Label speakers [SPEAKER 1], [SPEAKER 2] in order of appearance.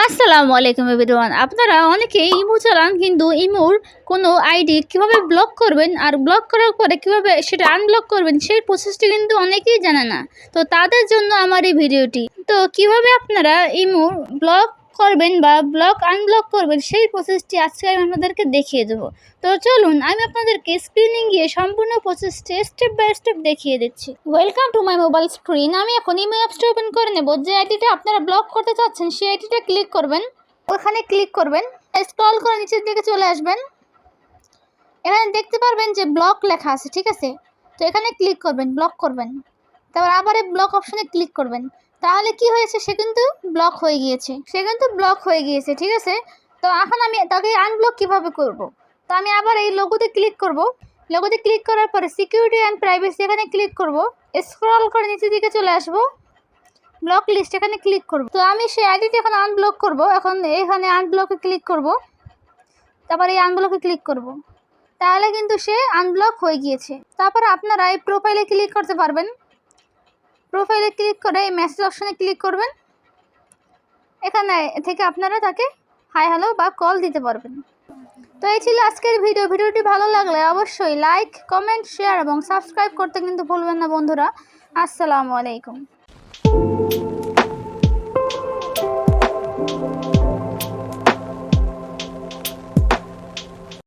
[SPEAKER 1] আসসালামু আলাইকুম এভরিওয়ান। আপনারা অনেকেই ইমো চালান, কিন্তু ইমোর কোনো আইডি কিভাবে ব্লক করবেন আর ব্লক করার পরে কিভাবে সেটা আনব্লক করবেন সেই প্রসেসটি কিন্তু অনেকেই জানে না। তো তাদের জন্য আমার এই ভিডিওটি। তো কিভাবে আপনারা ইমো ব্লক করবেন বা ব্লক আনব্লক করবেন সেই প্রসেসটি আজকে আমি আপনাদেরকে দেখিয়ে দেবো। তো চলুন আমি আপনাদেরকে স্ক্রিনে গিয়ে সম্পূর্ণ প্রসেসটি স্টেপ বাই স্টেপ দেখিয়ে দিচ্ছি। Welcome to my mobile screen. আমি এখন ইমো অ্যাপসটা ওপেন করে নেব। যে আইডিটা আপনারা ব্লক করতে চাচ্ছেন সেই আইডিটা ক্লিক করবেন, ওখানে ক্লিক করবেন, স্ক্রল করে নিচের দিকে চলে আসবেন। এখানে দেখতে পারবেন যে ব্লক লেখা আছে, ঠিক আছে? তো এখানে ক্লিক করবেন, ব্লক করবেন, তারপর আবার এই ব্লক অপশনে ক্লিক করবেন। তাহলে কি হয়েছে, সে কিন্তু ব্লক হয়ে গিয়েছে, ঠিক আছে? তো এখন আমি তাকে আনব্লক কিভাবে করব। তো আমি আবার এই লোগোতে ক্লিক করব। লোগোতে ক্লিক করার পরে সিকিউরিটি অ্যান্ড প্রাইভেসি এখানে ক্লিক করব, স্ক্রল করে নিচের দিকে চলে আসব, ব্লক লিস্ট এখানে ক্লিক করব। তো আমি সেই আইডিটি এখন আনব্লক করব। এখন এখানে আনব্লকে ক্লিক করব, তারপর এই আনব্লকে ক্লিক করব। তাহলে কিন্তু সে আনব্লক হয়ে গিয়েছে। তারপর আপনারা এই প্রোফাইলে ক্লিক করতে পারবেন। প্রোফাইলে ক্লিক করে এই মেসেজ অপশনে ক্লিক করবেন। এখানে থেকে আপনারা তাকে হাই হ্যালো বা কল দিতে পারবেন। তো এই ছিল আজকের ভিডিওটি ভালো লাগলে অবশ্যই লাইক, কমেন্ট, শেয়ার এবং সাবস্ক্রাইব করতে কিন্তু ভুলবেন না বন্ধুরা। আসসালামু আলাইকুম।